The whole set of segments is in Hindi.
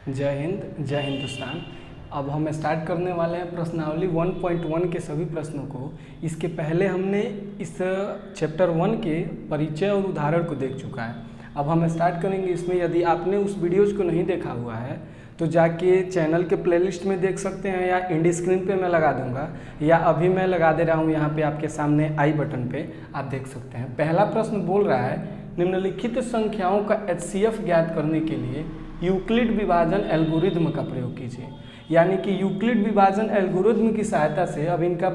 जय हिंद, जय हिंदुस्तान। अब हम स्टार्ट करने वाले हैं प्रश्नावली 1.1 के सभी प्रश्नों को। इसके पहले हमने इस चैप्टर 1 के परिचय और उदाहरण को देख चुका है। अब हम स्टार्ट करेंगे इसमें। यदि आपने उस वीडियोज़ को नहीं देखा हुआ है तो जाके चैनल के प्लेलिस्ट में देख सकते हैं, या इंड स्क्रीन पे मैं लगा दूंगा, या अभी मैं लगा दे रहा हूँ यहाँ पे आपके सामने आई बटन पे, आप देख सकते हैं। पहला प्रश्न बोल रहा है, निम्नलिखित संख्याओं का HCF ज्ञात करने के लिए यूक्लिड विभाजन एल्गोरिथ्म का प्रयोग कीजिए। यानी कि यूक्लिड विभाजन एल्गोरिथ्म की सहायता से अब इनका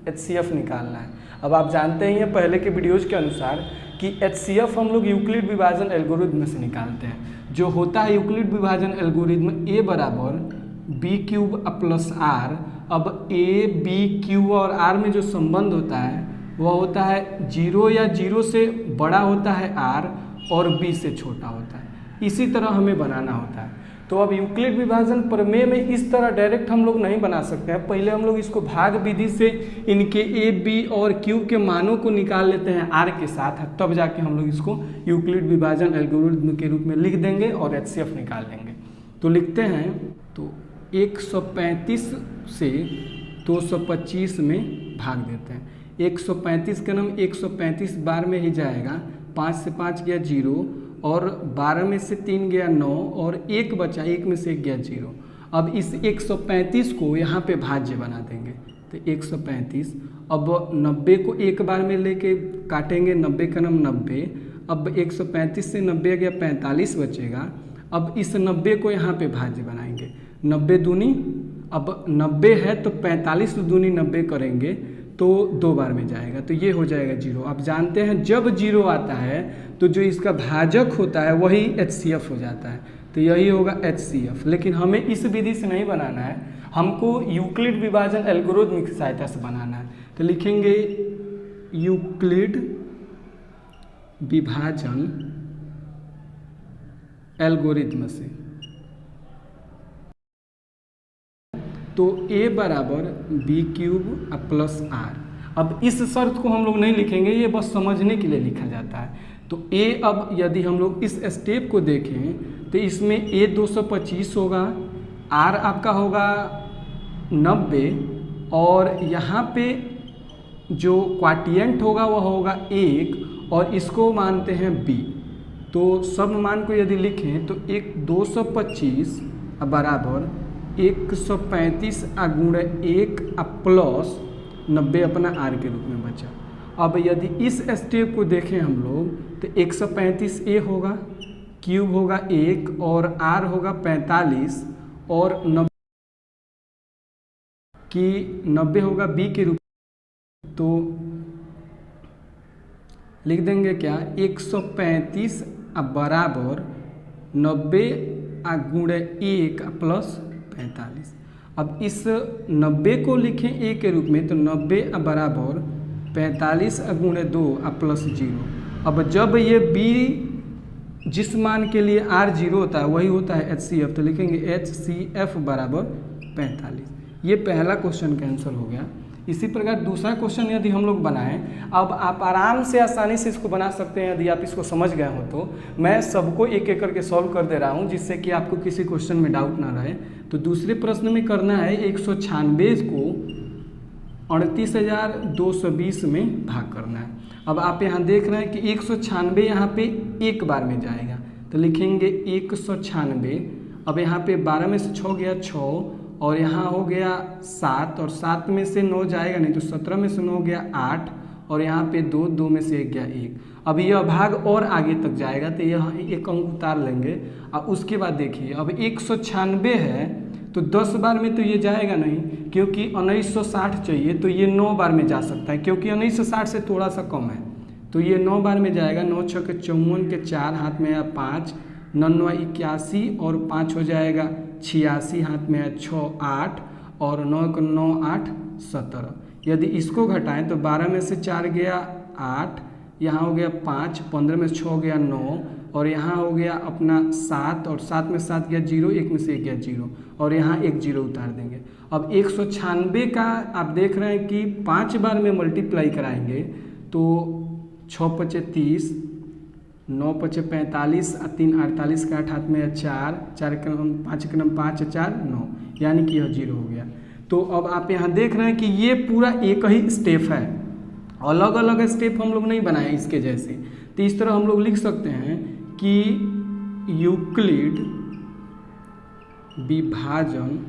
HCF निकालना है। अब आप जानते ही हैं पहले के वीडियोज़ के अनुसार कि HCF हम लोग यूक्लिड विभाजन एल्गोरिथ्म से निकालते हैं। जो होता है यूक्लिड विभाजन एल्गोरिथ्म A बराबर B³ प्लस R। अब A, B, Q और R में जो संबंध होता है वह होता है 0 या 0 से बड़ा होता है R और B से छोटा होता है। इसी तरह हमें बनाना होता है। तो अब यूक्लिड विभाजन प्रमेय में इस तरह डायरेक्ट हम लोग नहीं बना सकते हैं। पहले हम लोग इसको भाग विधि से इनके A, B और Q के मानों को निकाल लेते हैं R के साथ, तब जाके हम लोग इसको यूक्लिड विभाजन एल्गोरिथ्म के रूप में लिख देंगे और HCF निकाल लेंगे। तो लिखते हैं, तो 135 से 225 में भाग देते हैं। 135 का नाम 135 बार में ही जाएगा। 5 से 5 गया 0 और 12 में से 3 गया 9 और 1 बचा, 1 में से 1 गया 0। अब इस 135 को यहाँ पे भाज्य बना देंगे। तो 135, अब 90 को एक बार में लेके काटेंगे, 90 का नाम 90। अब 135 से 90 गया 45 बचेगा। अब इस 90 को यहाँ पे भाज्य बनाएंगे। 90 दूनी, अब 90 है तो 45 दूनी 90 करेंगे तो 2 बार में जाएगा, तो ये हो जाएगा 0। आप जानते हैं जब 0 आता है तो जो इसका भाजक होता है वही HCF हो जाता है, तो यही होगा HCF। लेकिन हमें इस विधि से नहीं बनाना है, हमको यूक्लिड विभाजन एल्गोरिथ्म की सहायता से बनाना है। तो लिखेंगे यूक्लिड विभाजन एल्गोरिथ्म से। तो A बराबर B³ प्लस R। अब इस शर्त को हम लोग नहीं लिखेंगे, ये बस समझने के लिए लिखा जाता है। तो A, अब यदि हम लोग इस स्टेप को देखें तो इसमें A 225 होगा, R आपका होगा 90 और यहाँ पे जो क्वाटिएंट होगा वह होगा 1 और इसको मानते हैं B। तो सब मान को यदि लिखें तो 225 बराबर 135 गुणे 1 प्लस 90 अपना R के रूप में बचा। अब यदि इस स्टेप को देखें हम लोग तो 135 A होगा, क्यूब होगा 1 और R होगा 45 और 90 होगा B के रूप में। तो लिख देंगे क्या, 135 बराबर 90 गुणे 1 प्लस 45। अब इस 90 को लिखें A के रूप में तो 90 बराबर 45 गुणे 2 प्लस 0। अब जब ये B जिस मान के लिए R 0 होता है वही होता है HCF, तो लिखेंगे HCF बराबर 45। ये पहला क्वेश्चन का आंसर हो गया। इसी प्रकार दूसरा क्वेश्चन यदि हम लोग बनाएं, अब आप आराम से आसानी से इसको बना सकते हैं यदि आप इसको समझ गए हो तो। मैं सबको एक एक करके सॉल्व कर दे रहा हूं जिससे कि आपको किसी क्वेश्चन में डाउट ना रहे। तो दूसरे प्रश्न में करना है 196 को 38,220 में भाग करना है। अब आप यहाँ देख रहे हैं कि 196 यहाँ पे एक बार में जाएगा, तो लिखेंगे 196। अब यहाँ पे 12 में से 6 गया 6 और यहाँ हो गया 7 और 7 में से 9 जाएगा नहीं, तो 17 में से 9 गया 8 और यहाँ पे 2 में से 1 गया 1। अब यह भाग और आगे तक जाएगा तो यह एक अंक उतार लेंगे। अब उसके बाद देखिए, अब 196 है तो 10 बार में तो ये जाएगा नहीं, क्योंकि 1960 चाहिए, तो ये 9 बार में जा सकता है क्योंकि 1960 से थोड़ा सा कम है, तो ये 9 बार में जाएगा। 9 6 के 54 के 4 हाथ में आया 5, 9 81 और 5 हो जाएगा 86, हाथ में आया 6 8 और 9 को 9 8 17। यदि इसको घटाएं तो 12 में से 4 गया 8, यहाँ हो गया 5, 15 में से 6 गया 9 और यहाँ हो गया अपना 7 और 7 में 7 गया 0, 1 में से 1 गया 0 और यहाँ 1 0 उतार देंगे। अब 196 का आप देख रहे हैं कि 5 बार में मल्टीप्लाई कराएंगे तो 6 5 30, 9 पचे 45 और 3 48 का 8 हाथ में है 4, 4 के नम 5 के नम 5 4 9, यानी कि यह 0 हो गया। तो अब आप यहाँ देख रहे हैं कि ये पूरा एक ही स्टेप है, अलग अलग स्टेप हम लोग नहीं बनाए इसके जैसे। तो इस तरह हम लोग लिख सकते हैं कि यूक्लिड विभाजन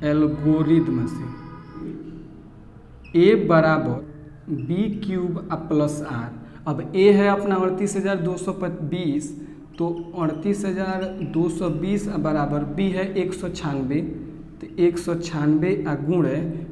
एल्गोरिथम से a बराबर बी क्यूब प्लस आर। अब a है अपना 38,220, तो 38,220 बराबर b है 196, तो 196 गुण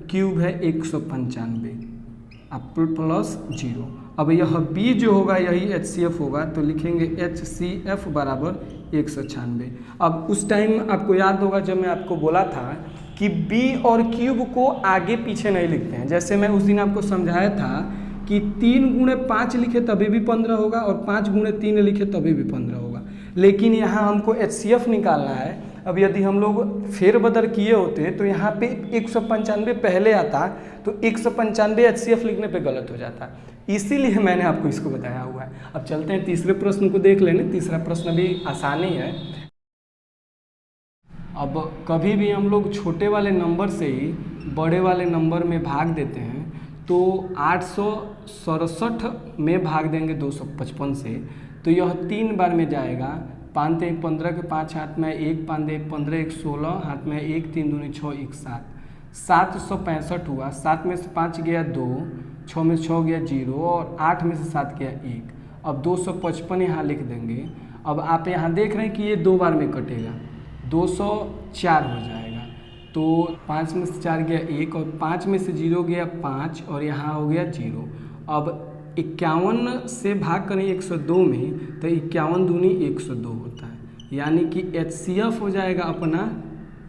क्यूब है 195 प्लस 0। अब यह b जो होगा यही HCF होगा, तो लिखेंगे HCF बराबर 196। अब उस टाइम आपको याद होगा जब मैं आपको बोला था कि b और क्यूब को आगे पीछे नहीं लिखते हैं। जैसे मैं उस दिन आपको समझाया था कि 3 गुणे 5 लिखे तभी भी 15 होगा और 5 गुणे 3 लिखे तभी भी 15 होगा, लेकिन यहाँ हमको HCF निकालना है। अब यदि हम लोग फेरबदल किए होते तो यहाँ पे 195 पहले आता, तो 195 HCF लिखने पे गलत हो जाता, इसीलिए मैंने आपको इसको बताया हुआ है। अब चलते हैं तीसरे प्रश्न को देख लेने। तीसरा प्रश्न भी आसान ही है। अब कभी भी हम लोग छोटे वाले नंबर से ही बड़े वाले नंबर में भाग देते हैं, तो 867 में भाग देंगे 255 से, तो यह 3 बार में जाएगा। 5 3 15 के 5 हाथ में 1, 5 1 15 1 16 हाथ में 1, 3 दूनी 6 1 7, 765 हुआ। 7 में से 5 गया 2, 6 में से 6 गया 0 और 8 में से 7 गया 1। अब 255 यहाँ लिख देंगे। अब आप यहाँ देख रहे हैं कि ये 2 बार में कटेगा, 204 हो जाएगा। तो 5 में से 4 गया 1 और 5 में से 0 गया 5 और यहाँ हो गया 0। अब 51 से भाग करें 102 में, तो 51 दूनी 102 होता है, यानी कि HCF हो जाएगा अपना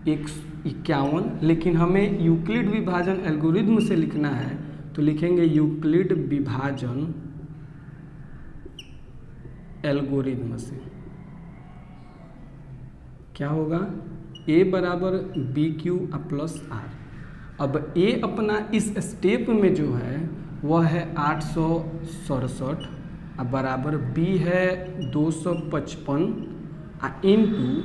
51। लेकिन हमें यूक्लिड विभाजन एल्गोरिथम से लिखना है, तो लिखेंगे यूक्लिड विभाजन एल्गोरिथम से क्या होगा, a बराबर बी क्यू प्लस आर। अब a अपना इस स्टेप में जो है वह है 867 बराबर b है 255 इंटू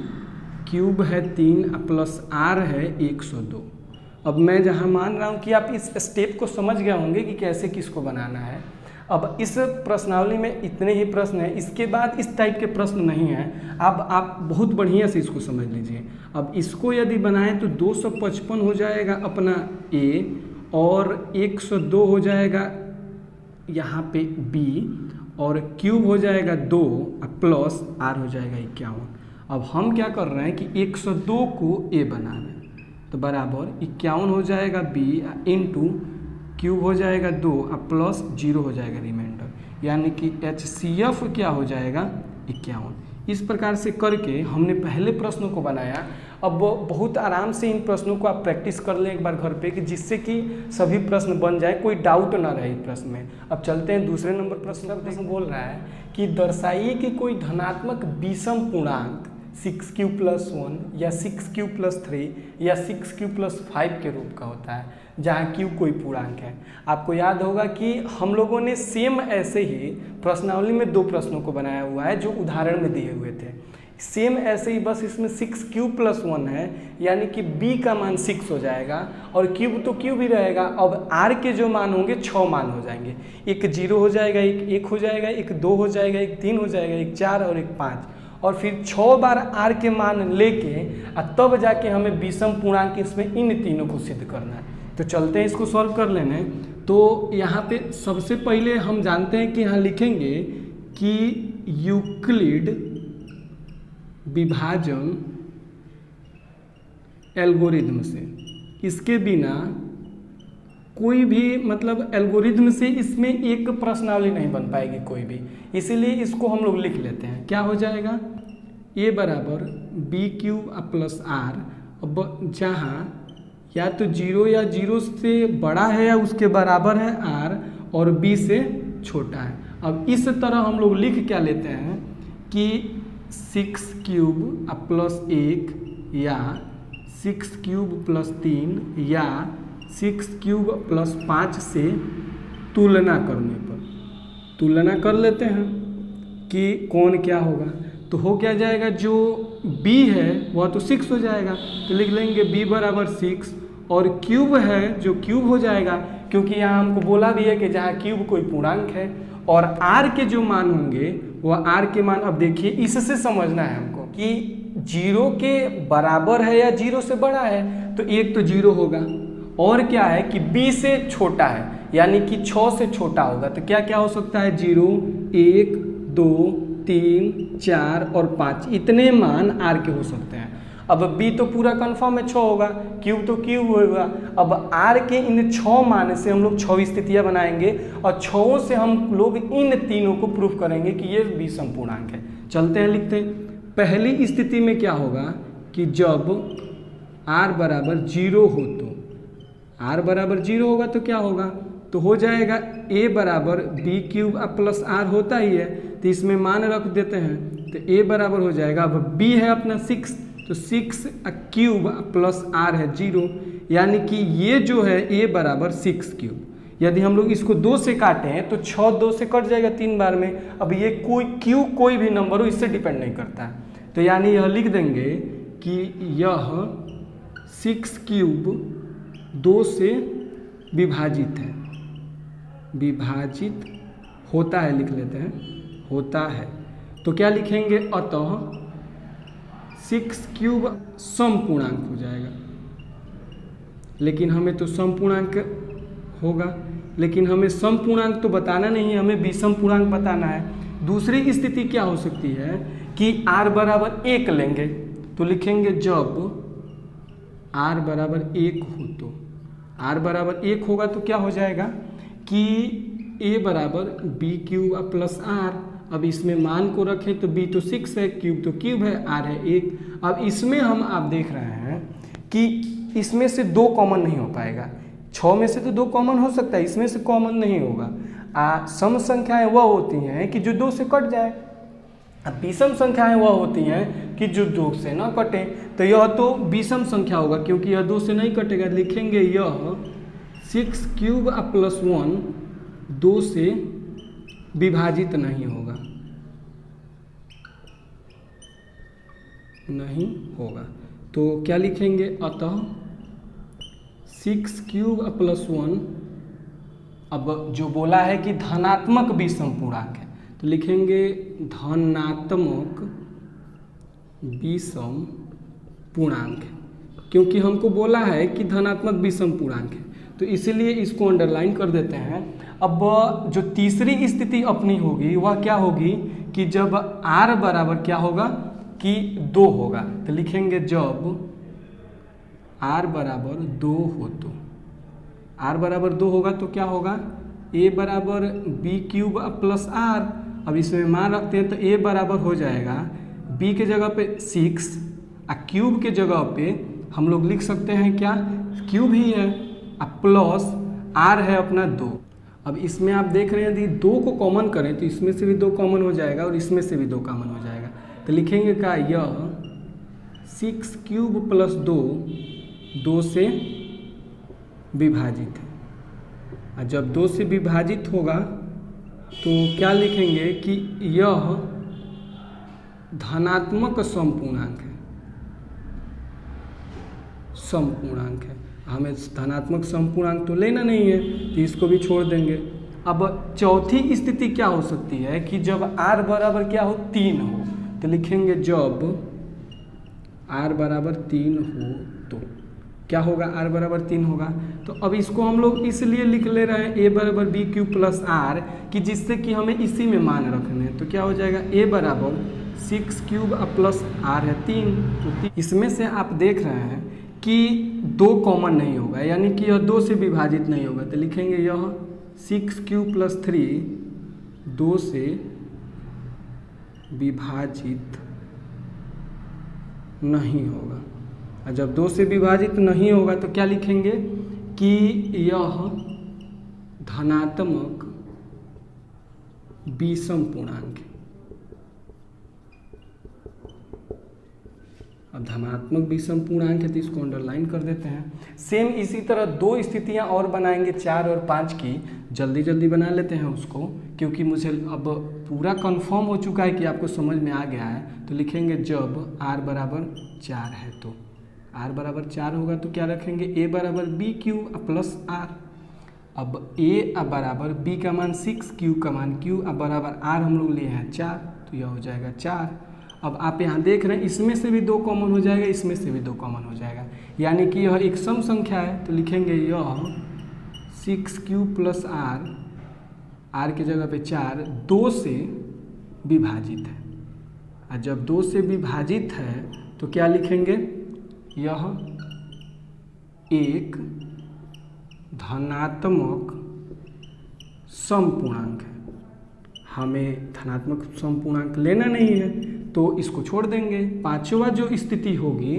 क्यूब है 3 प्लस r है 102। अब मैं जहाँ मान रहा हूँ कि आप इस स्टेप को समझ गए होंगे कि कैसे किसको बनाना है। अब इस प्रश्नावली में इतने ही प्रश्न हैं, इसके बाद इस टाइप के प्रश्न नहीं हैं। अब आप बहुत बढ़िया से इसको समझ लीजिए। अब इसको यदि बनाएं तो 255 हो जाएगा अपना a और 102 हो जाएगा यहाँ पे b और क्यूब हो जाएगा 2 प्लस r हो जाएगा 51। अब हम क्या कर रहे हैं कि 102 को a बना रहे हैं, तो बराबर 51 हो जाएगा b इंटू क्यूब हो जाएगा 2 प्लस 0 हो जाएगा रिमाइंडर, यानी कि HCF क्या हो जाएगा 51। इस प्रकार से करके हमने पहले प्रश्नों को बनाया। अब बहुत आराम से इन प्रश्नों को आप प्रैक्टिस कर लें एक बार घर पे, कि जिससे कि सभी प्रश्न बन जाए, कोई डाउट ना रहे इस प्रश्न में। अब चलते हैं दूसरे नंबर प्रश्न। प्रश्न बोल रहा है कि दर्शाइए कि कोई धनात्मक विषम पूर्णांक 6q + 1 या 6q + 3 या 6q + 5 के रूप का होता है, जहाँ q कोई पूर्णांक है। आपको याद होगा कि हम लोगों ने सेम ऐसे ही प्रश्नावली में 2 प्रश्नों को बनाया हुआ है जो उदाहरण में दिए हुए थे। सेम ऐसे ही, बस इसमें 6q + 1 है, यानी कि b का मान 6 हो जाएगा और क्यूब तो क्यूब ही रहेगा। अब r के जो मान होंगे 6 मान हो जाएंगे, एक 0 हो जाएगा, एक 1 हो जाएगा, एक 2 हो जाएगा, एक 3 हो जाएगा, एक 4 और एक 5, और फिर 6 बार r के मान लेके तब जाके हमें विषम पूर्णांक इसमें इन तीनों को सिद्ध करना है। तो चलते हैं इसको सॉल्व कर लेने। तो यहाँ पे सबसे पहले हम जानते हैं कि यहाँ लिखेंगे कि यूक्लिड विभाजन एल्गोरिथम से, इसके बिना कोई भी मतलब एल्गोरिथम से इसमें एक प्रश्नावली नहीं बन पाएगी कोई भी, इसीलिए इसको हम लोग लिख लेते हैं। क्या हो जाएगा, a बराबर b³ + r। अब जहाँ या तो 0 या 0 से बड़ा है या उसके बराबर है r और b से छोटा है। अब इस तरह हम लोग लिख क्या लेते हैं कि 6³ + 1 या 6³ + 3 या 6³ + 5 से तुलना करने पर। तुलना कर लेते हैं कि कौन क्या होगा। तो हो क्या जाएगा, जो b है वह तो 6 हो जाएगा, तो लिख लेंगे b बराबर 6, और क्यूब है जो क्यूब हो जाएगा, क्योंकि यहाँ हमको बोला भी है कि जहाँ क्यूब कोई पूर्णांक है। और r के जो मान होंगे वह r के मान, अब देखिए इससे समझना है हमको कि 0 के बराबर है या 0 से बड़ा है, तो एक तो 0 होगा, और क्या है कि b से छोटा है यानी कि 6 से छोटा होगा। तो क्या क्या हो सकता है, 0, 1, 2, 3, 4 और 5, इतने मान r के हो सकते हैं। अब b तो पूरा कंफर्म है 6 होगा, क्यूब तो क्यूब होगा। अब r के इन 6 मान से हम लोग 6 स्थितियां बनाएंगे, और 6 से हम लोग इन तीनों को प्रूफ करेंगे कि ये विषम पूर्णांक है। चलते हैं, लिखते हैं। पहली स्थिति में क्या होगा कि जब r बराबर 0 हो, तो r बराबर 0 होगा तो क्या होगा, तो हो जाएगा a बराबर b क्यूब प्लस r होता ही है, तो इसमें मान रख देते हैं, तो a बराबर हो जाएगा, अब b है अपना 6, तो 6 क्यूब प्लस r है 0, यानी कि ये जो है a बराबर 6 क्यूब। यदि हम लोग इसको 2 से काटें तो 6 2 से कट जाएगा 3 बार में। अब ये कोई भी नंबर हो, इससे डिपेंड नहीं करता है, तो यानी यह लिख देंगे कि यह 6 क्यूब 2 से विभाजित है, विभाजित होता है, लिख लेते हैं, होता है। तो क्या लिखेंगे, अतः 6 क्यूब समपूर्णांक हो जाएगा। लेकिन हमें तो समपूर्णांक होगा, लेकिन हमें समपूर्णांक तो बताना नहीं है, हमें विषम पूर्णांक बताना है। दूसरी स्थिति क्या हो सकती है कि r बराबर 1 लेंगे, तो लिखेंगे जब r बराबर 1 हो, तो r बराबर 1 होगा तो क्या हो जाएगा कि a बराबर b क्यूब प्लस r। अब इसमें मान को रखें तो b तो 6 है, क्यूब तो क्यूब है, r है 1। अब इसमें हम आप देख रहे हैं कि इसमें से 2 कॉमन नहीं हो पाएगा, 6 में से तो 2 कॉमन हो सकता है, इसमें से कॉमन नहीं होगा। सम संख्याएं वह होती हैं कि जो 2 से कट जाए, अब विषम संख्याएं वह होती हैं कि जो 2 से ना कटे, तो यह तो विषम संख्या होगा क्योंकि यह 2 से नहीं कटेगा। लिखेंगे यह 6 क्यूब प्लस 1 2 से विभाजित नहीं होगा, नहीं होगा। तो क्या लिखेंगे, अतः 6 क्यूब प्लस 1, अब जो बोला है कि धनात्मक विषम पूर्णांक है, तो लिखेंगे धनात्मक विषम पूर्णांक है, क्योंकि हमको बोला है कि धनात्मक विषम पूर्णांक है, तो इसीलिए इसको अंडरलाइन कर देते हैं। अब जो तीसरी स्थिति अपनी होगी वह क्या होगी कि जब r बराबर क्या होगा कि 2 होगा, तो लिखेंगे जब r बराबर 2 हो, तो r बराबर 2 होगा तो क्या होगा, a बराबर b क्यूब प्लस r। अब इसमें मान रखते हैं तो a बराबर हो जाएगा b के जगह पे 6, क्यूब के जगह पे हम लोग लिख सकते हैं क्या, क्यूब ही है, प्लस r है अपना 2। अब इसमें आप देख रहे हैं यदि 2 को कॉमन करें तो इसमें से भी 2 कॉमन हो जाएगा और इसमें से भी 2 कॉमन हो जाएगा, तो लिखेंगे क्या, यह 6 क्यूब प्लस 2 से विभाजित है। और जब 2 से विभाजित होगा तो क्या लिखेंगे कि यह धनात्मक समपूर्णांक है, समपूर्णांक है। हमें धनात्मक समपूर्णांक तो लेना नहीं है, तो इसको भी छोड़ देंगे। अब चौथी स्थिति क्या हो सकती है कि जब r बराबर क्या हो, 3 हो, तो लिखेंगे जब r बराबर 3 हो तो क्या होगा, r बराबर 3 होगा। तो अब इसको हम लोग इसलिए लिख ले रहे हैं a बराबर b क्यूब प्लस r, कि जिससे कि हमें इसी में मान रखने हैं। तो क्या हो जाएगा, a बराबर 6 क्यूब प्लस r है 3, तो इसमें से आप देख रहे हैं कि 2 कॉमन नहीं होगा, यानी कि यह 2 से विभाजित नहीं होगा, तो लिखेंगे यह 6 क्यूब प्लस 3 2 से विभाजित नहीं होगा। और जब 2 से विभाजित नहीं होगा तो क्या लिखेंगे कि यह धनात्मक विषम पूर्णांक है। और धनात्मक विषम पूर्णांक है तो इसको अंडरलाइन कर देते हैं। सेम इसी तरह दो स्थितियां और बनाएंगे 4 और 5 की, जल्दी जल्दी बना लेते हैं उसको, क्योंकि मुझे अब पूरा कंफर्म हो चुका है कि आपको समझ में आ गया है। तो लिखेंगे जब r बराबर 4 है, तो r बराबर 4 होगा तो क्या रखेंगे, a बराबर बी क्यू प्लस r। अब a बराबर b का मान 6, q का मान q, अब बराबर r हम लोग लिए हैं 4, तो यह हो जाएगा 4। अब आप यहाँ देख रहे हैं इसमें से भी 2 कॉमन हो जाएगा, इसमें से भी 2 कॉमन हो जाएगा, यानी कि यह एक सम संख्या है। तो लिखेंगे यह 6q प्लस r की जगह पे 4 2 से विभाजित है, और जब 2 से विभाजित है तो क्या लिखेंगे, यह एक धनात्मक समपूर्णांक है। हमें धनात्मक समपूर्णांक लेना नहीं है तो इसको छोड़ देंगे। पांचवा जो स्थिति होगी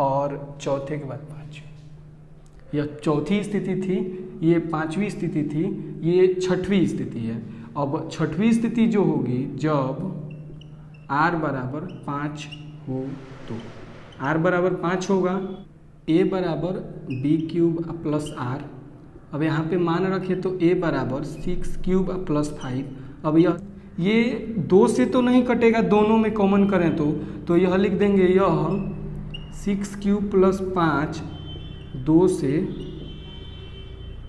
और चौथे के बाद पांचवी, यह चौथी स्थिति थी, ये पांचवी स्थिति थी, ये छठवीं स्थिति है। अब छठवीं स्थिति जो होगी जब r बराबर 5 हो, तो r बराबर 5 होगा, a बराबर बी क्यूब प्लस r। अब यहाँ पे मान रखे तो a बराबर 6 क्यूब प्लस 5। अब ये 2 से तो नहीं कटेगा, दोनों में कॉमन करें तो यह लिख देंगे, यह 6 क्यूब प्लस 5 2 से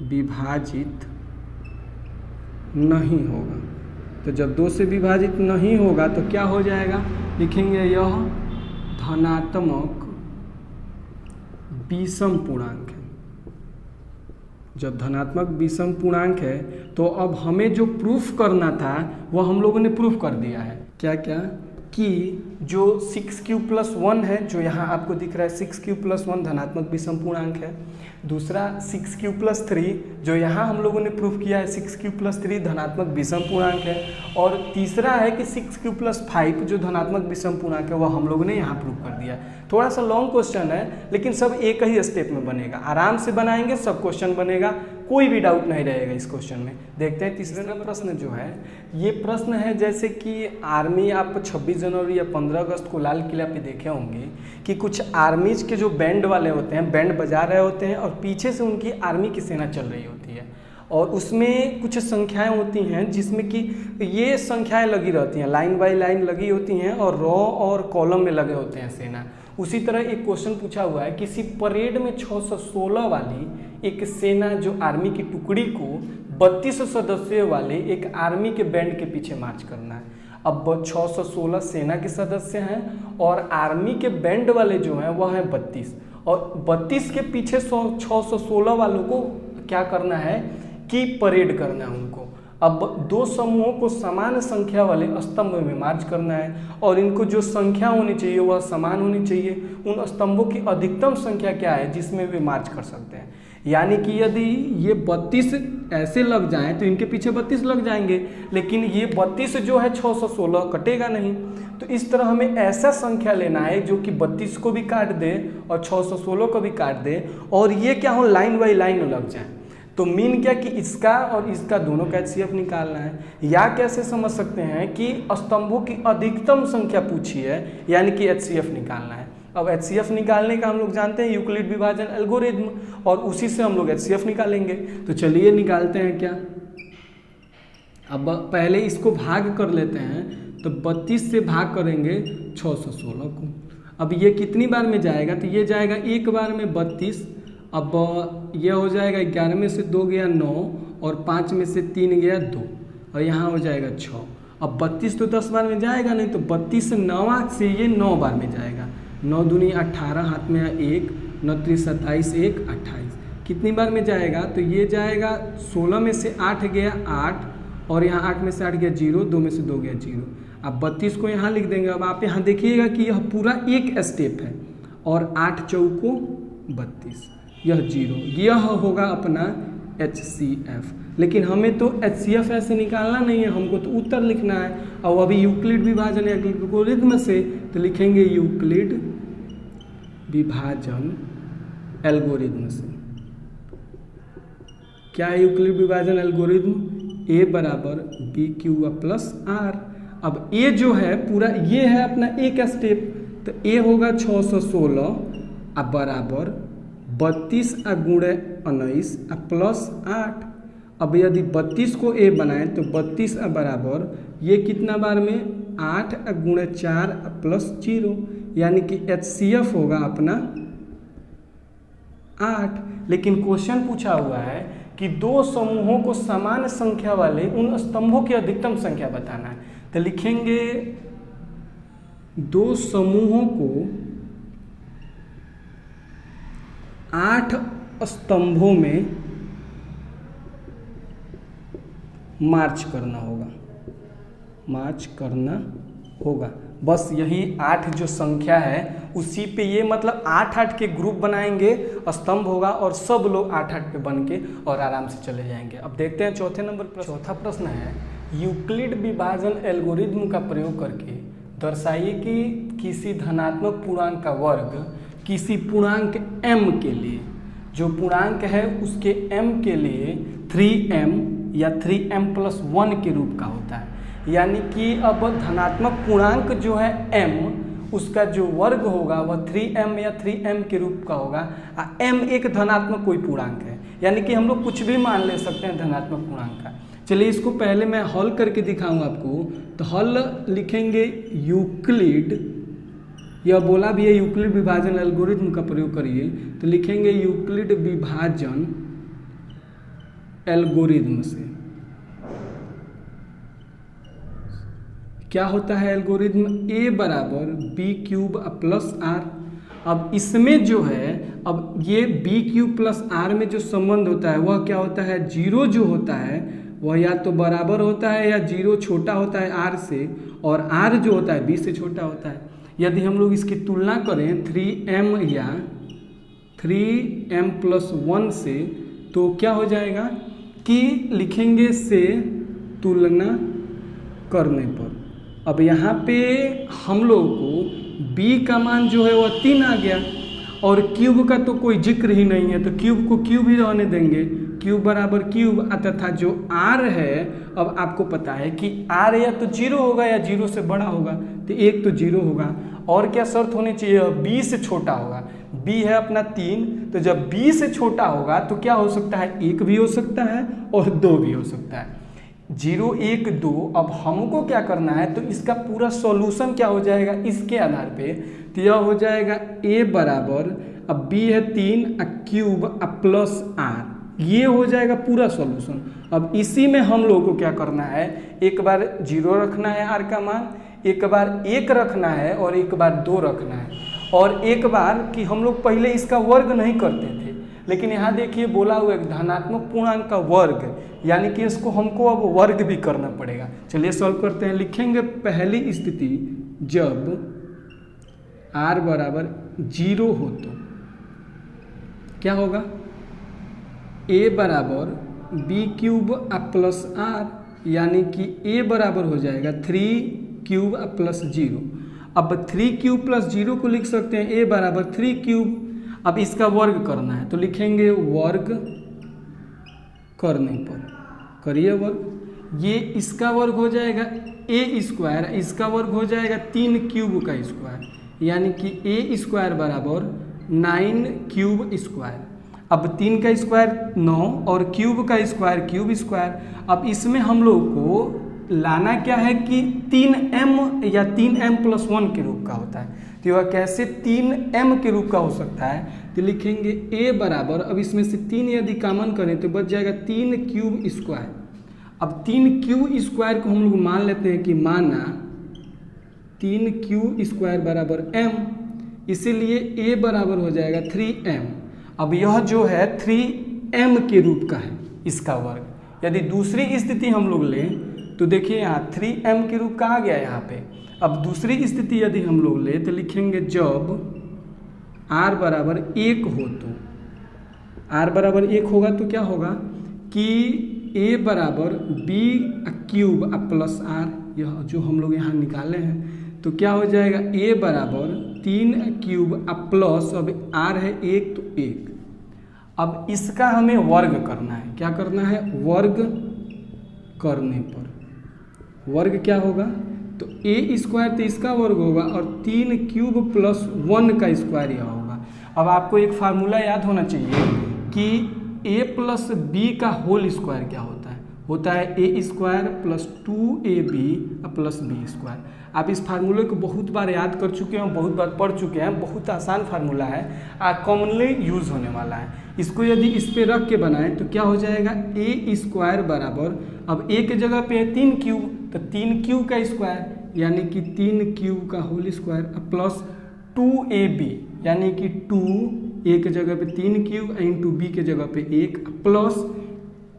विभाजित नहीं होगा। तो जब 2 से विभाजित नहीं होगा तो क्या हो जाएगा, लिखेंगे यह धनात्मक विषम पूर्णांक है। जब धनात्मक विषम पूर्णांक है तो अब हमें जो प्रूफ करना था वह हम लोगों ने प्रूफ कर दिया है। क्या क्या, कि जो 6q प्लस 1 है, जो यहाँ आपको दिख रहा है 6q प्लस 1 धनात्मक विषम पूर्णांक है। दूसरा 6q प्लस 3, जो यहाँ हम लोगों ने प्रूफ किया है 6q प्लस 3 धनात्मक विषम पूर्णांक है। और तीसरा है कि 6q प्लस 5 जो धनात्मक विषम पूर्णांक है वह हम लोगों ने यहाँ प्रूफ कर दिया। थोड़ा सा लॉन्ग क्वेश्चन है लेकिन सब एक ही स्टेप में बनेगा, आराम से बनाएंगे, सब क्वेश्चन बनेगा, कोई भी डाउट नहीं रहेगा इस क्वेश्चन में। देखते हैं तीसरा प्रश्न जो है, ये प्रश्न है जैसे कि आर्मी, आप 26 जनवरी या 15 अगस्त को लाल किला पे देखे होंगे कि कुछ आर्मीज के जो बैंड वाले होते हैं, बैंड बजा रहे होते हैं और पीछे से उनकी आर्मी की सेना चल रही होती है, और उसमें कुछ संख्याएं होती हैं जिसमें कि ये संख्याएं लगी रहती हैं, लाइन बाय लाइन लगी होती हैं और रो और कॉलम में लगे होते हैं सेना। उसी तरह एक क्वेश्चन पूछा हुआ है, किसी परेड में 616 वाली एक सेना जो आर्मी की टुकड़ी को 32 सदस्यों वाले एक आर्मी के बैंड के पीछे मार्च करना है। अब 616 सेना के सदस्य हैं और आर्मी के बैंड वाले जो हैं वह हैं 32, और 32 के पीछे 616 वालों को क्या करना है कि परेड करना है उनको। अब 2 समूहों को समान संख्या वाले स्तंभ में मार्च करना है और इनको जो संख्या होनी चाहिए वह समान होनी चाहिए। उन स्तंभों की अधिकतम संख्या क्या है जिसमें वे मार्च कर सकते हैं, यानी कि यदि ये 32 ऐसे लग जाएं तो इनके पीछे 32 लग जाएंगे, लेकिन ये 32 जो है 616 कटेगा नहीं। तो इस तरह हमें ऐसा संख्या लेना है जो कि 32 को भी काट दे और 616 को भी काट दे, और ये क्या हो, लाइन बाई लाइन लग जाए। तो मीन क्या कि इसका और इसका दोनों का HCF निकालना है। या कैसे समझ सकते हैं कि स्तंभों की अधिकतम संख्या पूछी है, यानी कि HCF निकालना है। अब HCF निकालने का हम लोग जानते हैं यूक्लिड विभाजन एल्गोरिथम, और उसी से हम लोग HCF निकालेंगे। तो चलिए निकालते हैं क्या। अब पहले इसको भाग कर लेते हैं, तो 32 से भाग करेंगे 616 को। अब ये कितनी बार में जाएगा, तो ये जाएगा एक बार में 32। अब यह हो जाएगा 11 में से 2 गया 9 और 5 में से 3 गया 2 और यहाँ हो जाएगा 6। अब 32 तो 10 बार में जाएगा नहीं, तो 32 से 9 से ये 9 बार में जाएगा। 9 दूनी 18, हाथ में 1, 9 3 27, 1 28। कितनी बार में जाएगा, तो ये जाएगा 16 में से 8 गया 8 और यहाँ 8 में से 8 गया 0, 2 में से 2 गया 0। अब 32 को यहाँ लिख देंगे। अब आप यहाँ देखिएगा कि यह पूरा एक स्टेप है और 8 चौको 32, यह 0, यह होगा अपना HCF। लेकिन हमें तो HCF ऐसे निकालना नहीं है, हमको तो उत्तर लिखना है। और अभी यूक्लिड विभाजन एल्गोरिथम से तो लिखेंगे यूक्लिड विभाजन एल्गोरिथम से। क्या है यूक्लिड विभाजन एल्गोरिथम, A बराबर बी क्यू प्लस आर। अब A जो है पूरा ये है अपना एक स्टेप, तो ए होगा 616 अब बराबर 32 गुणे 19 प्लस 8। अब यदि 32 को ए बनाए तो 32 बराबर ये कितना बार में 8 गुणे 4 प्लस 0, यानी कि HCF होगा अपना 8। लेकिन क्वेश्चन पूछा हुआ है कि दो समूहों को समान संख्या वाले उन स्तंभों की अधिकतम संख्या बताना है। तो लिखेंगे दो समूहों को 8 स्तंभों में मार्च करना होगा। बस यही 8 जो संख्या है उसी पे ये मतलब 8-8 के ग्रुप बनाएंगे, स्तंभ होगा और सब लोग 8-8 पे बन के और आराम से चले जाएंगे। अब देखते हैं चौथे नंबर पर। चौथा प्रश्न है यूक्लिड विभाजन एल्गोरिथ्म का प्रयोग करके दर्शाइए कि किसी धनात्मक पूर्णांक का वर्ग किसी पूर्णांक m के लिए, जो पूर्णांक है उसके m के लिए 3m या 3m+1 के रूप का होता है। यानी कि अब धनात्मक पूर्णांक जो है m, उसका जो वर्ग होगा वह 3m या 3m के रूप का होगा। m एक धनात्मक कोई पूर्णांक है, यानी कि हम लोग कुछ भी मान ले सकते हैं धनात्मक पूर्णांक का। चलिए इसको पहले मैं हल करके दिखाऊं आपको। तो हल लिखेंगे यूक्लिड, यह बोला भी है यूक्लिड विभाजन एल्गोरिथ्म का प्रयोग करिए, तो लिखेंगे यूक्लिड विभाजन एल्गोरिथ्म से क्या होता है एल्गोरिथ्म a बराबर b³ प्लस r। अब इसमें जो है, अब ये b³ प्लस r में जो संबंध होता है वह क्या होता है, 0 जो होता है वह या तो बराबर होता है या 0 छोटा होता है r से, और r जो होता है b से छोटा होता है। यदि हम लोग इसकी तुलना करें 3m या 3m+1 से, तो क्या हो जाएगा कि लिखेंगे से तुलना करने पर। अब यहाँ पे हम लोग को b का मान जो है वह 3 आ गया और क्यूब का तो कोई जिक्र ही नहीं है, तो क्यूब को क्यूब ही रहने देंगे, क्यूब बराबर क्यूब। तथा जो r है, अब आपको पता है कि r या तो 0 होगा या 0 से बड़ा होगा, तो एक तो 0 होगा। और क्या शर्त होनी चाहिए, b से छोटा होगा। b है अपना 3, तो जब b से छोटा होगा तो क्या हो सकता है, 1 भी हो सकता है और 2 भी हो सकता है। 0, 1, 2। अब हमको क्या करना है, तो इसका पूरा सॉल्यूशन क्या हो जाएगा इसके आधार पे, तो यह हो जाएगा a बराबर, अब b है 3 क्यूब प्लस r, ये हो जाएगा पूरा सॉल्यूशन। अब इसी में हम लोगों को क्या करना है, एक बार 0 रखना है r का मान, एक बार 1 रखना है और एक बार 2 रखना है, और एक बार कि हम लोग पहले इसका वर्ग नहीं करते थे, लेकिन यहाँ देखिए बोला हुआ है धनात्मक पूर्णांक का वर्ग, यानी कि इसको हमको अब वर्ग भी करना पड़ेगा। चलिए सॉल्व करते हैं। लिखेंगे पहली स्थिति जब r बराबर 0 हो तो क्या होगा, a बराबर b³ प्लस r, यानी कि a बराबर हो जाएगा 3³ प्लस 0। अब 3³ प्लस 0 को लिख सकते हैं a बराबर 3³। अब इसका वर्ग करना है तो लिखेंगे वर्ग करने पर, करिए वर्ग, ये इसका वर्ग हो जाएगा a², इसका वर्ग हो जाएगा 3³ का स्क्वायर, यानी कि a² बराबर 9³ अब 3 का स्क्वायर 9 और क्यूब का स्क्वायर क्यूब स्क्वायर। अब इसमें हम लोग को लाना क्या है कि 3m या 3m+1 के रूप का होता है, तो यह कैसे 3m के रूप का हो सकता है, तो लिखेंगे a बराबर, अब इसमें से 3 यदि कॉमन करें तो बच जाएगा 3³ अब 3³ को हम लोग मान लेते हैं कि माना 3³ बराबर m, इसीलिए a बराबर हो जाएगा 3m। अब यह जो है 3m के रूप का है इसका वर्ग। यदि दूसरी स्थिति हम लोग लें तो देखिए यहाँ 3m के रूप का आ गया यहाँ पे। अब दूसरी स्थिति यदि हम लोग ले तो लिखेंगे जब r बराबर 1 हो, तो r बराबर 1 होगा तो क्या होगा कि a बराबर b³ प्लस r, यह जो हम लोग यहाँ निकाले हैं, तो क्या हो जाएगा a बराबर 3³ प्लस, अब r है 1 तो 1। अब इसका हमें वर्ग करना है, क्या करना है, वर्ग करने पर वर्ग क्या होगा, तो ए स्क्वायर तो इसका वर्ग होगा और 3 क्यूब प्लस 1 का स्क्वायर यह होगा। अब आपको एक फार्मूला याद होना चाहिए कि a प्लस बी का होल स्क्वायर क्या होता है A square plus 2ab plus B square. आप इस फार्मूले को बहुत बार याद कर चुके हैं, बहुत बार पढ़ चुके हैं, बहुत आसान फार्मूला है, कॉमनली यूज होने वाला है। इसको यदि इस पे रख के बनाएं तो क्या हो जाएगा, ए स्क्वायर बराबर, अब ए के जगह पे है 3 क्यूब, तो 3 क्यूब का स्क्वायर यानी कि 3 क्यूब का होल स्क्वायर प्लस 2ab यानी कि 2 ए के जगह पे 3 क्यूब इंटू बी के जगह पे 1 प्लस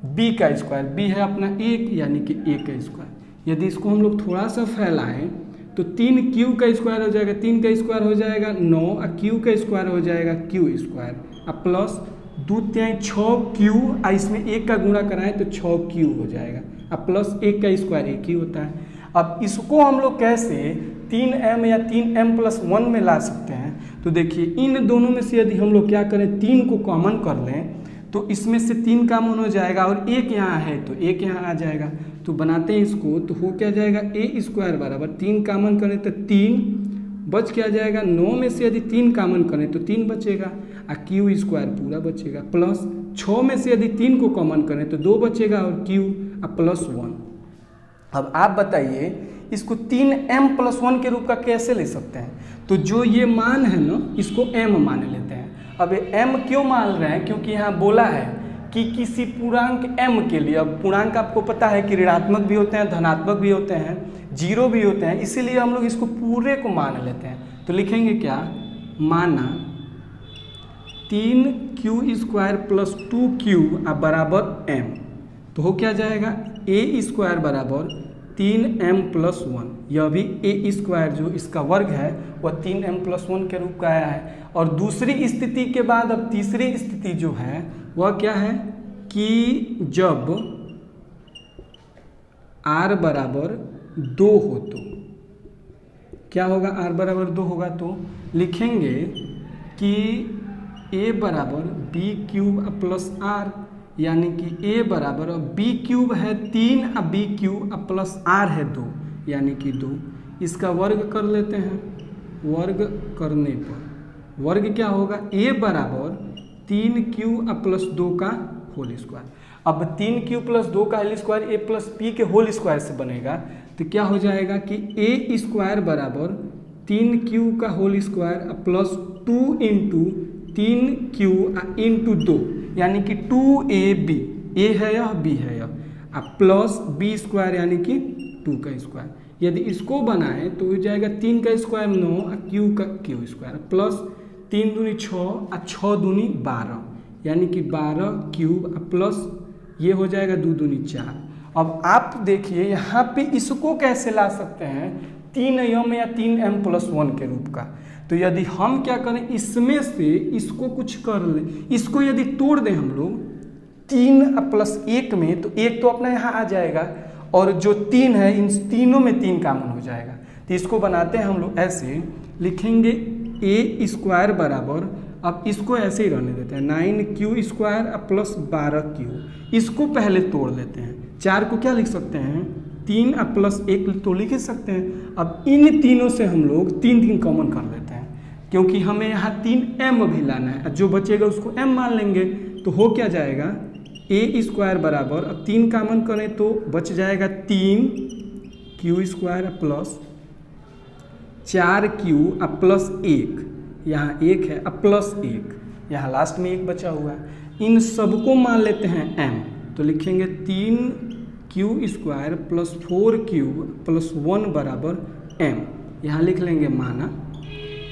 बी का स्क्वायर, बी है अपना 1 यानी कि a का स्क्वायर। यदि इसको हम लोग थोड़ा सा फैलाएं तो 3 क्यू का स्क्वायर हो जाएगा, 3 का स्क्वायर हो जाएगा 9 और क्यू का स्क्वायर हो जाएगा क्यू स्क्वायर अब प्लस 2 3 6 क्यू, इसमें 1 का गुणा कराएं तो 6 क्यू हो जाएगा अब प्लस 1 का स्क्वायर 1 ही होता है। अब इसको हम लोग कैसे 3m या 3m प्लस 1 में ला सकते हैं, तो देखिए इन दोनों में से यदि हम लोग क्या करें 3 को कॉमन कर लें तो इसमें से 3 कॉमन हो जाएगा और 1 यहाँ है तो 1 यहाँ आ जाएगा। तो बनाते हैं इसको, तो हो क्या जाएगा ए स्क्वायर बराबर 3 कॉमन करें तो 3 बच क्या जाएगा, 9 में से यदि 3 कॉमन करें तो 3 बचेगा और क्यू स्क्वायर पूरा बचेगा प्लस 6 में से यदि 3 को कॉमन करें तो 2 बचेगा और क्यू प्लस 1। अब आप बताइए इसको 3m प्लस 1 के रूप का कैसे ले सकते हैं, तो जो ये मान है ना इसको m मान लेते हैं। अब m क्यों मान रहे हैं, क्योंकि यहाँ बोला है कि किसी पूर्णांक m के लिए, अब पूर्णांक आपको पता है कि ऋणात्मक भी होते हैं, धनात्मक भी होते हैं, जीरो भी होते हैं, इसीलिए हम लोग इसको पूरे को मान लेते हैं। तो लिखेंगे क्या, माना 3q स्क्वायर प्लस 2q बराबर m, तो हो क्या जाएगा ए स्क्वायर बराबर 3m प्लस 1, यह भी ए स्क्वायर जो इसका वर्ग है वह 3m प्लस 1 के रूप का आया है। और दूसरी स्थिति के बाद अब तीसरी स्थिति जो है वह क्या है कि जब r बराबर 2 हो तो क्या होगा, r बराबर 2 होगा तो लिखेंगे कि a बराबर b क्यूब प्लस r, यानी कि a बराबर b क्यूब है 3 और b क्यूब प्लस r है 2 यानी कि 2, इसका वर्ग कर लेते हैं। वर्ग करने पर वर्ग क्या होगा, a बराबर 3q प्लस 2 का होल स्क्वायर। अब 3q प्लस 2 का whole square a plus p के होल स्क्वायर से बनेगा, तो क्या हो जाएगा कि a स्क्वायर बराबर 3q का whole square plus 2 into 3q into 2 यानी कि 2ab, a है यह b है यह प्लस b स्क्वायर यानी कि 2 का स्क्वायर। यदि इसको बनाएं तो हो जाएगा 3 का स्क्वायर 9 और q का q स्क्वायर प्लस 3 दूनी 6 और 6 दूनी 12 यानी कि 12 क्यूब प्लस ये हो जाएगा 2 दूनी 4। अब आप देखिए यहाँ पे इसको कैसे ला सकते हैं 3m या 3m प्लस 1 के रूप का। तो यदि हम क्या करें इसमें से इसको कुछ कर लें, इसको यदि तोड़ दें हम लोग 3 प्लस 1 में, तो 1 तो अपना यहाँ आ जाएगा और जो 3 है इन तीनों में 3 कॉमन हो जाएगा। तो इसको बनाते हैं हम लोग ऐसे, लिखेंगे ए स्क्वायर बराबर, अब इसको ऐसे ही रहने देते हैं 9q स्क्वायर प्लस 12q। इसको पहले तोड़ लेते हैं, 4 को क्या लिख सकते हैं 3 प्लस 1 तो लिख ही सकते हैं। अब इन तीनों से हम लोग 3 कॉमन कर लेते हैं क्योंकि हमें यहाँ 3m भी लाना है, जो बचेगा उसको m मान लेंगे। तो हो क्या जाएगा ए स्क्वायर बराबर, अब 3 कॉमन करें तो बच जाएगा 3q square plus 4q plus 1, यहाँ 1 है प्लस 1, यहाँ लास्ट में 1 बचा हुआ है। इन सबको मान लेते हैं m, तो लिखेंगे 3q square plus 4q plus 1 बराबर m, यहाँ लिख लेंगे माना।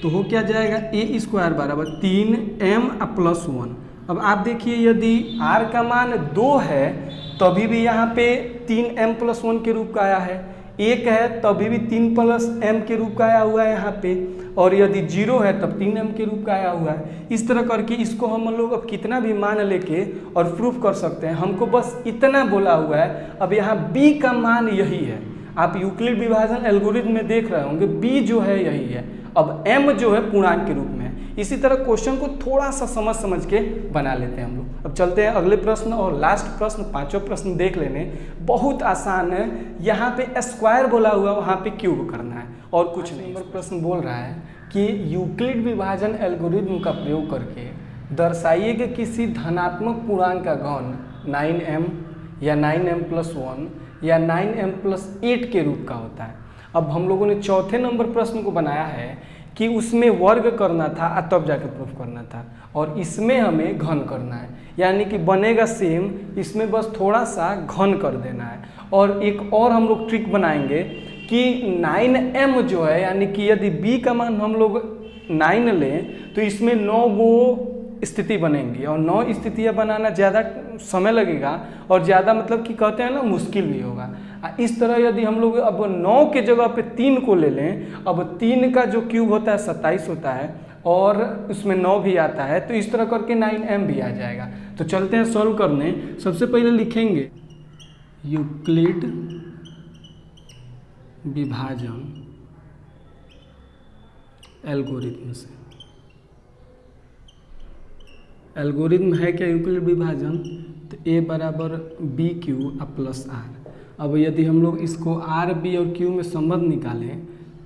तो हो क्या जाएगा ए स्क्वायर बराबर 3m प्लस 1। अब आप देखिए यदि r का मान 2 है तभी भी यहाँ पे 3m प्लस 1 के रूप का आया है, 1 है तभी भी 3 प्लस m के रूप का आया हुआ है यहाँ पे, और यदि 0 है तब 3m के रूप का आया हुआ है। इस तरह करके इसको हम लोग अब कितना भी मान लेके और प्रूफ कर सकते हैं। हमको बस इतना बोला हुआ है। अब यहाँ b का मान यही है, आप यूक्लिड विभाजन एल्गोरिथम में देख रहे होंगे b जो है यही है। अब m जो है पूर्णांक के रूप में है, इसी तरह क्वेश्चन को थोड़ा सा समझ के बना लेते हैं हम लोग। अब चलते हैं अगले प्रश्न और लास्ट प्रश्न, पांचों प्रश्न देख लेने। बहुत आसान है, यहाँ पे स्क्वायर बोला हुआ, वहाँ पे क्यूब करना है और कुछ नहीं। नंबर प्रश्न बोल रहा है कि यूक्लिड विभाजन एल्गोरिथ्म का प्रयोग करके दर्शाइए कि किसी धनात्मक पूर्णांक का घन 9m या 9m+1 या 9m+8 के रूप का होता है। अब हम लोगों ने चौथे नंबर प्रश्न को बनाया है कि उसमें वर्ग करना था तब जाके प्रूफ करना था, और इसमें हमें घन करना है, यानी कि बनेगा सेम, इसमें बस थोड़ा सा घन कर देना है। और एक और हम लोग ट्रिक बनाएंगे कि 9m जो है, यानी कि यदि b का मान हम लोग 9 लें तो इसमें 9 गो स्थिति बनेंगी, और 9 स्थितियाँ बनाना ज़्यादा समय लगेगा और ज़्यादा मतलब कि कहते हैं ना मुश्किल भी होगा। इस तरह यदि हम लोग अब 9 के जगह पे 3 को ले लें, अब 3 का जो क्यूब होता है 27 होता है और उसमें 9 भी आता है, तो इस तरह करके 9m भी आ जाएगा। तो चलते हैं सॉल्व करने। सबसे पहले लिखेंगे यूक्लिड विभाजन एल्गोरिथम से। एल्गोरिथम है क्या यूक्लिड विभाजन? तो a बराबर बी क्यू प्लस आर। अब यदि हम लोग इसको आर बी और क्यू में संबंध निकालें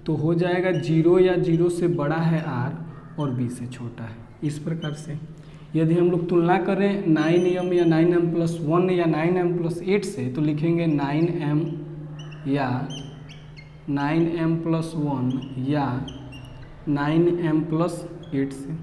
तो हो जाएगा 0 या 0 से बड़ा है आर और बी से छोटा है। इस प्रकार से यदि हम लोग तुलना करें 9m या 9m+1 या 9m+8 से, तो लिखेंगे 9m या 9m+1 या 9m+8 से।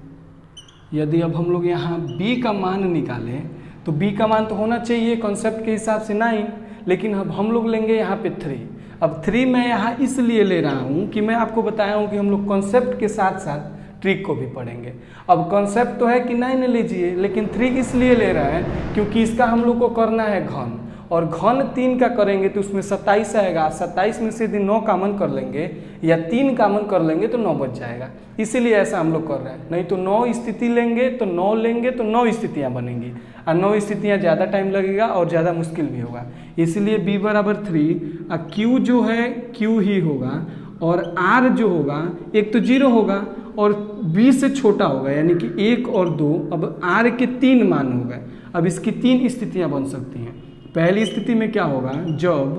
यदि अब हम लोग यहाँ b का मान निकालें तो b का मान तो होना चाहिए कॉन्सेप्ट के हिसाब से 9, लेकिन अब हम लोग लेंगे यहाँ पे 3। अब 3 मैं यहाँ इसलिए ले रहा हूँ कि मैं आपको बताया हूँ कि हम लोग कॉन्सेप्ट के साथ साथ ट्रिक को भी पढ़ेंगे। अब कॉन्सेप्ट तो है कि 9 लीजिए, लेकिन 3 इसलिए ले रहा है क्योंकि इसका हम लोग को करना है घन, और घन 3 का करेंगे तो उसमें 27 आएगा। 27 में से यदि 9 कामन कर लेंगे या 3 कामन कर लेंगे तो 9 बच जाएगा, इसीलिए ऐसा हम लोग कर रहे हैं। नहीं तो 9 स्थिति लेंगे तो 9 लेंगे तो 9 स्थितियाँ बनेंगी, और 9 स्थितियाँ ज़्यादा टाइम लगेगा और ज़्यादा मुश्किल भी होगा। इसलिए b बराबर 3, और q जो है q ही होगा, और r जो होगा एक तो 0 होगा और b से छोटा होगा, यानी कि 1 और 2। अब r के 3 मान हो गए। अब इसकी 3 स्थितियाँ बन सकती हैं। पहली स्थिति में क्या होगा, जब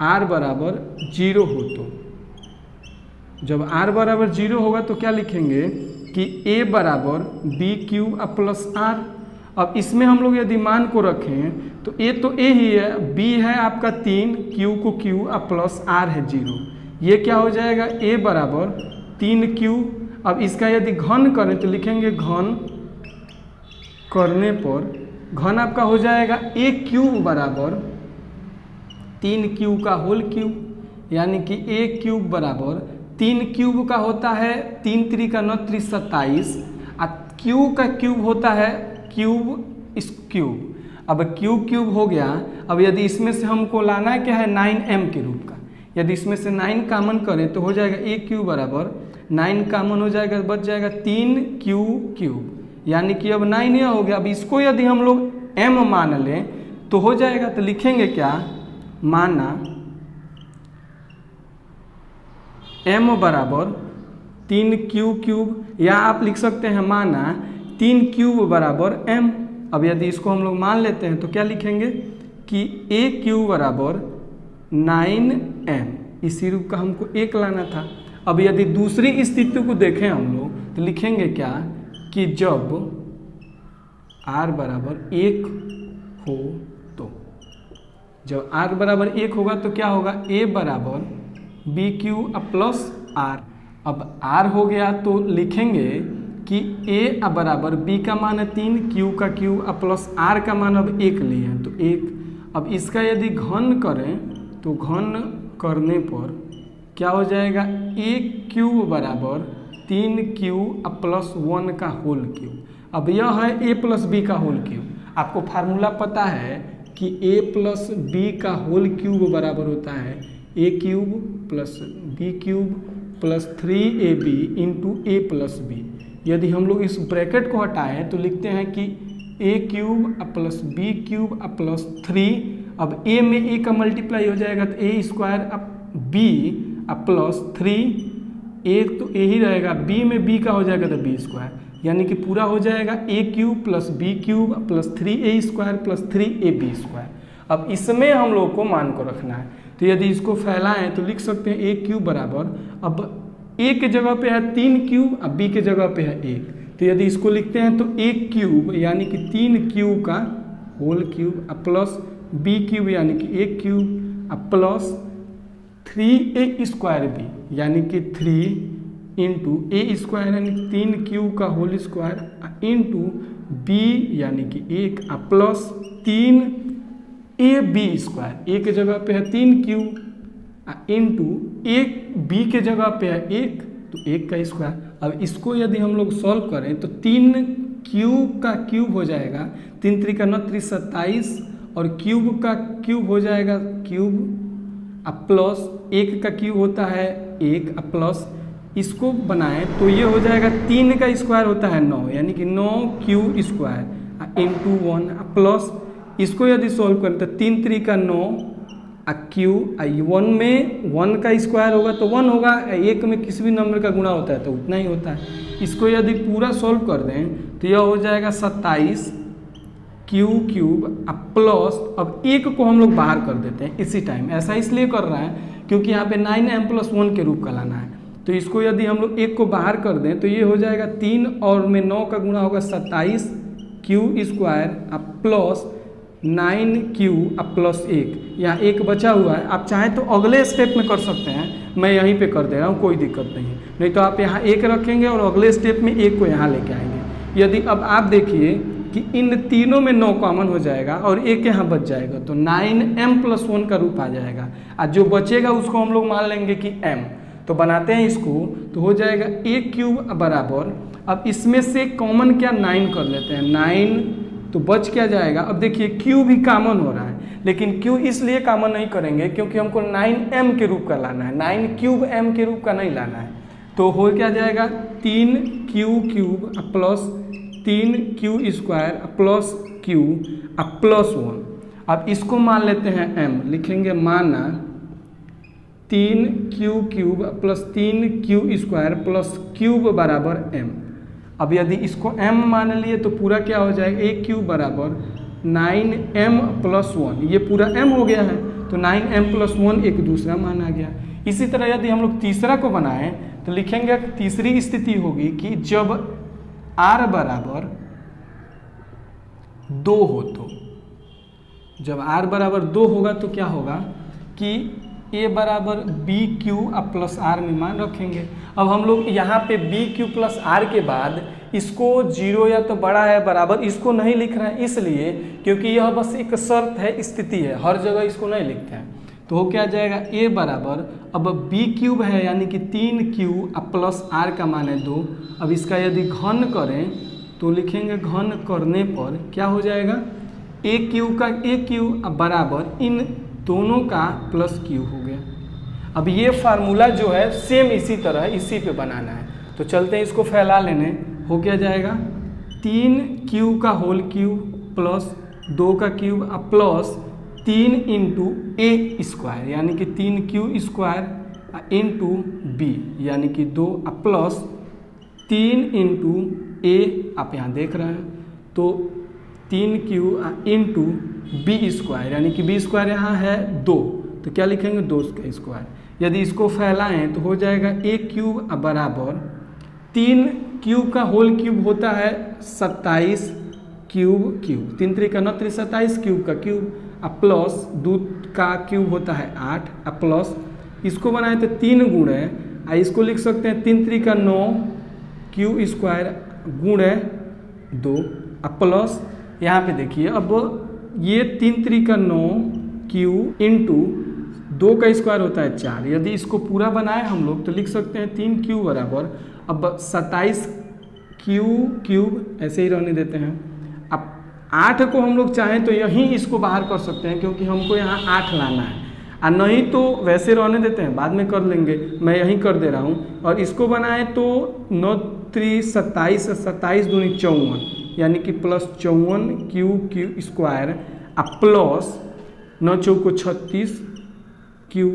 r बराबर 0 हो, तो जब r बराबर 0 होगा तो क्या लिखेंगे कि a बराबर बी क्यू प्लस आर। अब इसमें हम लोग यदि मान को रखें तो a तो a ही है, b है आपका 3, q को q प्लस r है 0। ये क्या हो जाएगा, a बराबर 3q। अब इसका यदि घन करें तो लिखेंगे घन करने पर घन आपका हो जाएगा a क्यूब बराबर 3q का होल क्यूब, यानी कि a क्यूब बराबर 3 क्यूब का होता है 3 3 का 9 3 27, और q का क्यूब होता है क्यूब इस क्यूब। अब क्यूब क्यूब हो गया। अब यदि इसमें से हमको लाना है क्या है 9m के रूप का, यदि इसमें से 9 कामन करें तो हो जाएगा a क्यूब बराबर 9 कामन हो जाएगा, बच जाएगा 3q क्यूब, यानी कि अब 9 यह हो गया। अब इसको यदि हम लोग m मान लें तो हो जाएगा, तो लिखेंगे क्या, माना m बराबर 3q क्यूब, या आप लिख सकते हैं माना 3 क्यूब बराबर m। अब यदि इसको हम लोग मान लेते हैं तो क्या लिखेंगे कि a क्यूब बराबर 9m, इसी रूप का हमको 1 लाना था। अब यदि दूसरी स्थिति को देखें हम लोग तो लिखेंगे क्या कि जब r बराबर 1 हो, तो जब r बराबर 1 होगा तो क्या होगा, a बराबर बी क्यू प्लस आर। अब r हो गया तो लिखेंगे कि a बराबर b का मान है 3, q का q प्लस r का मान अब 1 लिए हैं तो 1। अब इसका यदि घन करें तो घन करने पर क्या हो जाएगा, a क्यूब बराबर 3q प्लस 1 का होल क्यूब। अब यह है a प्लस बी का होल क्यूब। आपको फार्मूला पता है कि a प्लस बी का होल क्यूब बराबर होता है a cube plus B cube plus 3ab into a plus b. यदि हम लोग इस ब्रैकेट को हटाएं तो लिखते हैं कि a cube plus B cube plus 3। अब a में a का मल्टीप्लाई हो जाएगा तो a स्क्वायर b प्लस 3 एक तो ए ही रहेगा, बी में बी का हो जाएगा तो बी स्क्वायर, यानी कि पूरा हो जाएगा A cube plus B cube plus 3a square plus 3ab square. अब इसमें हम लोग को मान को रखना है, तो यदि इसको फैलाएं तो लिख सकते हैं ए क्यूब बराबर, अब ए के जगह पे है 3 क्यूब, अब बी के जगह पे है 1, तो यदि इसको लिखते हैं तो ए क्यूब यानी कि 3 क्यूब का whole cube plus B cube यानी कि 1 cube plus 3a square B यानी कि 3 इंटू ए स्क्वायर यानी कि 3 क्यूब का होल स्क्वायर इंटू बी यानी कि 1 प्लस 3 ए बी स्क्वायर, ए के जगह पे है 3 क्यूब इंटू एक बी के जगह पे है 1 तो 1 का स्क्वायर। अब इसको यदि हम लोग सॉल्व करें तो 3 क्यूब का क्यूब हो जाएगा 3 त्रिक 9 त्रिक 27 और क्यूब का क्यूब हो जाएगा क्यूब प्लस 1 का क्यूब होता है 1 प्लस इसको बनाएं तो ये हो जाएगा 3 का स्क्वायर होता है 9 यानी कि 9 क्यूब स्क्वायर इंटू 1 प्लस इसको यदि सॉल्व करें तो 3 त्रिक 9 क्यूब 1 में 1 का स्क्वायर होगा तो 1 होगा, 1 में किसी भी नंबर का गुणा होता है तो उतना ही होता है। इसको यदि पूरा सॉल्व कर दें तो यह हो जाएगा 27 क्यूब प्लस, अब 1 को हम लोग बाहर कर देते हैं इसी टाइम, ऐसा इसलिए कर रहा है क्योंकि यहाँ पे 9m + 1 के रूप का लाना है, तो इसको यदि हम लोग 1 को बाहर कर दें तो ये हो जाएगा 3 और में 9 का गुणा होगा 27 cube square plus 9 cube plus 1, यहाँ 1 बचा हुआ है। आप चाहें तो अगले स्टेप में कर सकते हैं, मैं यहीं पे कर दे रहा हूँ, कोई दिक्कत नहीं है, नहीं तो आप यहाँ 1 रखेंगे और अगले स्टेप में 1 को यहाँ लेके आएंगे। यदि अब आप देखिए कि इन तीनों में 9 कॉमन हो जाएगा और 1 यहाँ बच जाएगा तो 9m + 1 का रूप आ जाएगा, और जो बचेगा उसको हम लोग मान लेंगे कि m, तो बनाते हैं इसको तो हो जाएगा a क्यूब बराबर, अब इसमें से कॉमन क्या 9 कर लेते हैं, 9 तो बच क्या जाएगा। अब देखिए q भी कॉमन हो रहा है, लेकिन q इसलिए कॉमन नहीं करेंगे क्योंकि हमको 9m के रूप का लाना है, 9 क्यूब m के रूप का नहीं लाना है, तो हो क्या जाएगा 3 cube plus 3 Q square plus Q plus 1। अब इसको मान लेते हैं m, लिखेंगे माना 3 cube plus 3 Q square plus cube बराबर m। अब यदि इसको m मान लिए तो पूरा क्या हो जाएगा, a क्यूब बराबर 9m + 1, ये पूरा m हो गया है तो 9m + 1 एक दूसरा मान आ गया। इसी तरह यदि हम लोग तीसरा को बनाएं तो लिखेंगे तीसरी स्थिति होगी कि जब r बराबर 2 हो, तो जब r बराबर 2 होगा तो क्या होगा कि a बराबर b क्यू प्लस r में मान रखेंगे। अब हम लोग यहाँ पे b क्यू प्लस r के बाद इसको 0 या तो बड़ा है बराबर इसको नहीं लिख रहे हैं, इसलिए क्योंकि यह बस एक शर्त है, स्थिति है, हर जगह इसको नहीं लिखते हैं। तो हो क्या जाएगा a बराबर, अब b क्यूब है यानी कि 3 क्यू प्लस r का मान है 2। अब इसका यदि घन करें तो लिखेंगे घन करने पर क्या हो जाएगा, a क्यूब बराबर इन दोनों का प्लस क्यू हो गया। अब ये फार्मूला जो है सेम इसी तरह इसी पे बनाना है, तो चलते हैं इसको फैला लेने। हो क्या जाएगा 3 क्यू का होल क्यूब प्लस 2 का क्यूब प्लस 3 इंटू ए स्क्वायर यानी कि 3 क्यू स्क्वायर इंटू बी यानी कि 2 प्लस 3 इंटू ए, आप यहाँ देख रहे हैं तो 3 क्यू इंटू बी स्क्वायर यानी कि बी स्क्वायर यहाँ है 2, तो क्या लिखेंगे 2 का स्क्वायर। यदि इसको फैलाएं तो हो जाएगा a क्यूब बराबर 3 क्यूब का होल क्यूब होता है 27 क्यूब 3 त्रिक 9 त्रिक 27 क्यूब का क्यूब प्लस 2 का क्यूब होता है 8 प्लस इसको बनाए तो 3 गुणे, इसको लिख सकते हैं 3 त्रिक 9 क्यू स्क्वायर गुणे 2 प्लस यहाँ पे देखिए अब ये 3 त्रिक 9 क्यू इंटू 2 का स्क्वायर होता है 4। यदि इसको पूरा बनाए हम लोग तो लिख सकते हैं 3 क्यू बराबर, अब 27 क्यूब ऐसे ही रहने देते हैं। अब 8 को हम लोग चाहें तो यहीं इसको बाहर कर सकते हैं क्योंकि हमको यहाँ 8 लाना है, और नहीं तो वैसे रहने देते हैं, बाद में कर लेंगे, मैं यहीं कर दे रहा हूँ। और इसको बनाए तो 9 त्रिक 27 27 दूनी 54 यानी कि प्लस 54 क्यू स्क्वायर प्लस 9 चौको 36 क्यू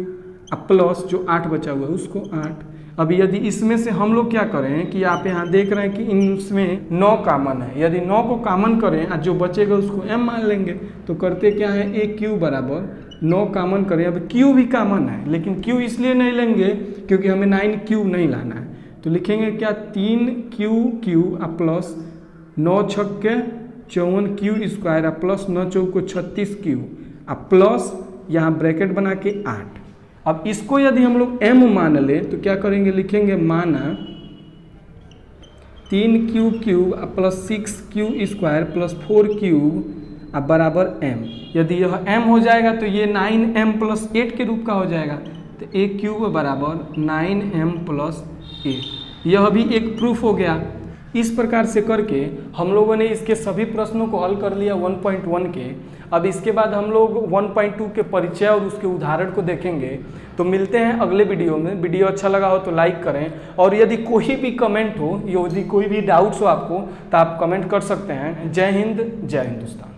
प्लस जो 8 बचा हुआ है उसको 8 अब यदि इसमें से हम लोग क्या करें कि आप यहाँ देख रहे हैं कि इनमें 9 कॉमन है, यदि 9 को कॉमन करें और जो बचेगा उसको m मान लेंगे। तो करते क्या है, ए क्यू बराबर 9 कॉमन करें। अब q भी कॉमन है, लेकिन q इसलिए नहीं लेंगे क्योंकि हमें 9q नहीं लाना है। तो लिखेंगे क्या, 3q प्लस 9 छक्के 54q स्क्वायर प्लस 9 चौको 36q प्लस यहाँ ब्रैकेट बना के 8। अब इसको यदि हम लोग m मान ले तो क्या करेंगे, लिखेंगे माना 3q cube plus 6q square plus 4q बराबर m। यदि यह m हो जाएगा तो ये 9m प्लस 8 के रूप का हो जाएगा। तो a क्यूब बराबर 9m प्लस 8, यह भी एक प्रूफ हो गया। इस प्रकार से करके हम लोगों ने इसके सभी प्रश्नों को हल कर लिया 1.1 के। अब इसके बाद हम लोग 1.2 के परिचय और उसके उदाहरण को देखेंगे। तो मिलते हैं अगले वीडियो में। वीडियो अच्छा लगा हो तो लाइक करें, और यदि कोई भी कमेंट हो, यदि कोई भी डाउट्स हो आपको तो आप कमेंट कर सकते हैं। जय हिंद, जय हिंदुस्तान।